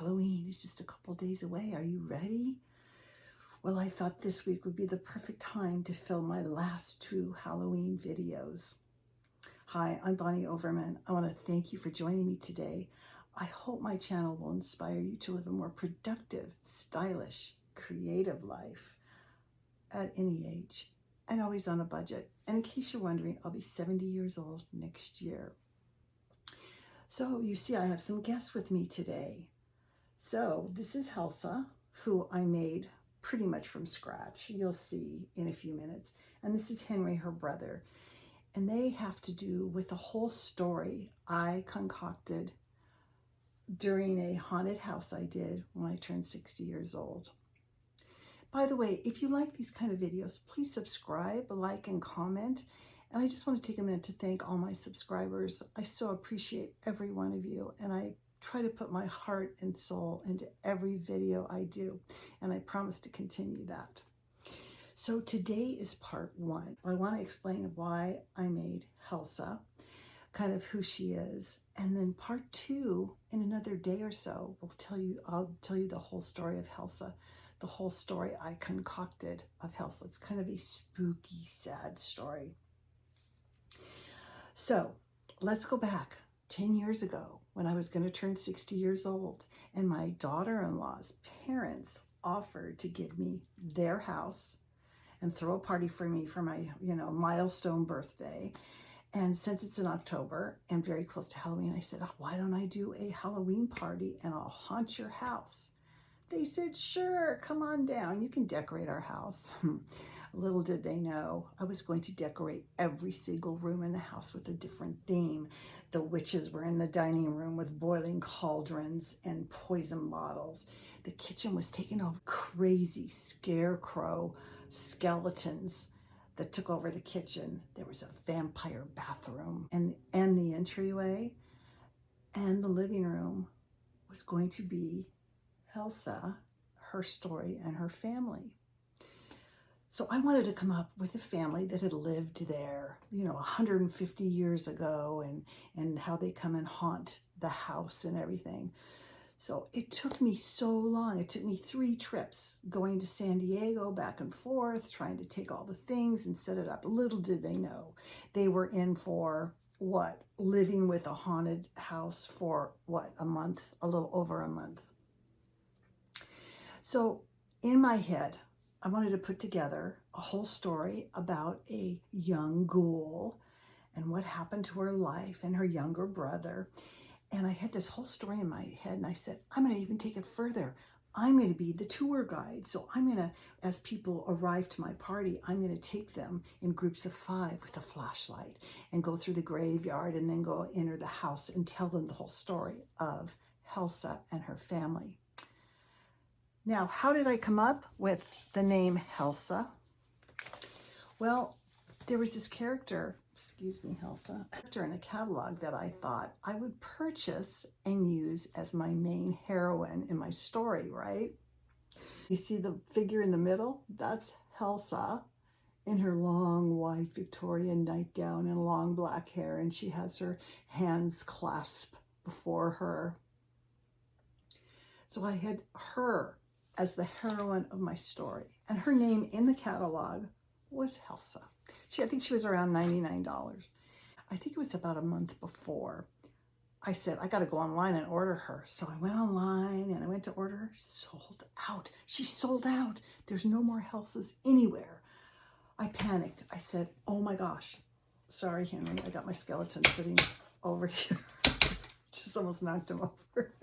Halloween is just a couple days away. Are you ready? Well, I thought this week would be the perfect time to film my last 2 Halloween videos. Hi, I'm Bonnie Overman. I want to thank you for joining me today. I hope my channel will inspire you to live a more productive, stylish, creative life at any age and always on a budget. And in case you're wondering, I'll be 70 years old next year. So you see, I have some guests with me today. So this is Helsa, who I made pretty much from scratch. You'll see in a few minutes. And this is Henry, her brother. And they have to do with a whole story I concocted during a haunted house I did when I turned 60 years old. By the way, if you like these kind of videos, please subscribe, like, and comment. And I just want to take a minute to thank all my subscribers. I so appreciate every one of you, and I try to put my heart and soul into every video I do, and I promise to continue that. So today is part 1. I want to explain why I made Helsa, kind of who she is, and then part 2 in another day or so I'll tell you the whole story of Helsa, the whole story I concocted of Helsa. It's kind of a spooky, sad story. So let's go back 10 years ago when I was going to turn 60 years old, and my daughter-in-law's parents offered to give me their house and throw a party for me for my, milestone birthday. And since it's in October and very close to Halloween, I said, oh, why don't I do a Halloween party and I'll haunt your house? They said, sure, come on down. You can decorate our house. Little did they know, I was going to decorate every single room in the house with a different theme. The witches were in the dining room with boiling cauldrons and poison bottles. The kitchen was taken over crazy scarecrow skeletons that took over the kitchen. There was a vampire bathroom and the entryway, and the living room was going to be Helsa, her story, and her family. So I wanted to come up with a family that had lived there, 150 years ago, and how they come and haunt the house and everything. So it took me so long. It took me 3 trips going to San Diego, back and forth, trying to take all the things and set it up. Little did they know they were in for living with a haunted house for a month, a little over a month. So in my head, I wanted to put together a whole story about a young ghoul and what happened to her life and her younger brother. And I had this whole story in my head, and I said, I'm going to even take it further. I'm going to be the tour guide. So I'm going to, as people arrive to my party, I'm going to take them in groups of 5 with a flashlight and go through the graveyard and then go enter the house and tell them the whole story of Helsa and her family. Now, how did I come up with the name Helsa? Well, there was this character, Helsa, in a catalog that I thought I would purchase and use as my main heroine in my story, right? You see the figure in the middle? That's Helsa in her long white Victorian nightgown and long black hair, and she has her hands clasped before her. So I had her as the heroine of my story, and her name in the catalog was Helsa. I think she was around $99. I think it was about a month before I said, I got to go online and order her. So I went online and I went to order her. Sold out. She sold out. There's no more Helsas anywhere. I panicked. I said, oh my gosh. Sorry, Henry. I got my skeleton sitting over here. Just almost knocked him over.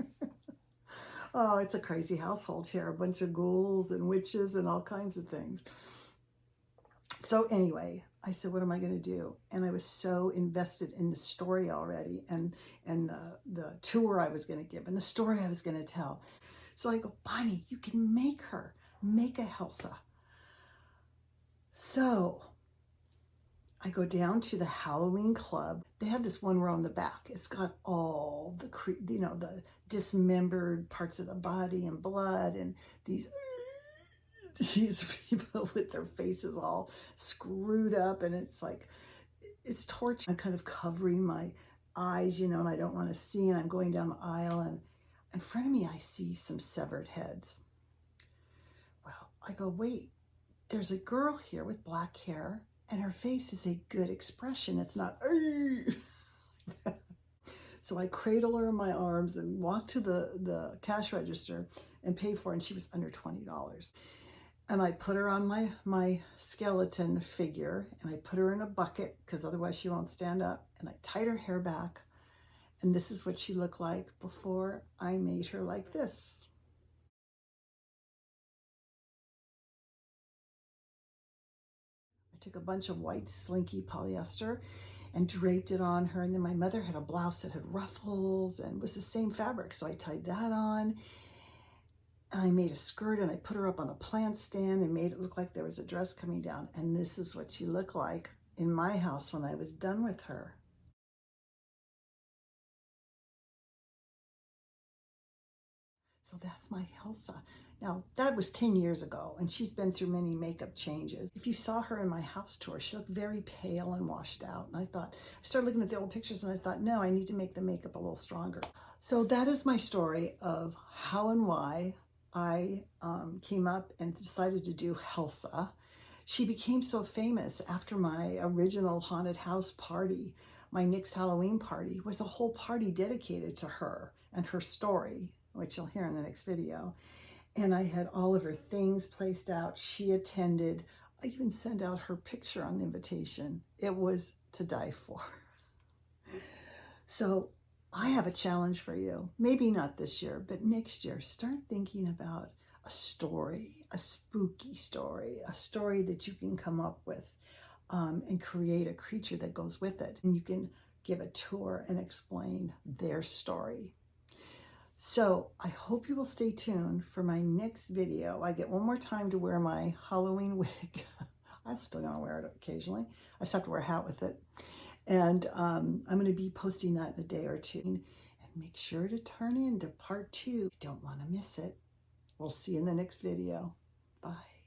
Oh, it's a crazy household here. A bunch of ghouls and witches and all kinds of things. So anyway, I said, what am I going to do? And I was so invested in the story already and the tour I was going to give and the story I was going to tell. So I go, Bonnie, you can make a Helsa. So I go down to the Halloween club. They have this one row in the back. It's got all the, the dismembered parts of the body and blood and these people with their faces all screwed up, and it's like, it's torture. I'm kind of covering my eyes, and I don't want to see, and I'm going down the aisle, and In front of me, I see some severed heads. Well, I go, wait, there's a girl here with black hair, and her face is a good expression. It's not, So I cradle her in my arms and walk to the cash register and pay for it, and she was under $20. And I put her on my skeleton figure, and I put her in a bucket because otherwise she won't stand up, and I tied her hair back, and this is what she looked like before I made her like this. I took a bunch of white slinky polyester and draped it on her, and then my mother had a blouse that had ruffles and was the same fabric, so I tied that on. And I made a skirt, and I put her up on a plant stand and made it look like there was a dress coming down. And this is what she looked like in my house when I was done with her. So that's my Helsa. Now, that was 10 years ago, and she's been through many makeup changes. If you saw her in my house tour, she looked very pale and washed out. And I started looking at the old pictures, and I thought, no, I need to make the makeup a little stronger. So that is my story of how and why I came up and decided to do Helsa. She became so famous after my original haunted house party. My next Halloween party was a whole party dedicated to her and her story, which you'll hear in the next video. And I had all of her things placed out. She attended. I even sent out her picture on the invitation. It was to die for. So I have a challenge for you. Maybe not this year, but next year, start thinking about a story, a spooky story, a story that you can come up with and create a creature that goes with it. And you can give a tour and explain their story. So I hope you will stay tuned for my next video. I get one more time to wear my Halloween wig. I'm still gonna wear it occasionally. I just have to wear a hat with it. And I'm gonna be posting that in a day or two. And make sure to turn in to part 2. You don't wanna miss it. We'll see you in the next video. Bye.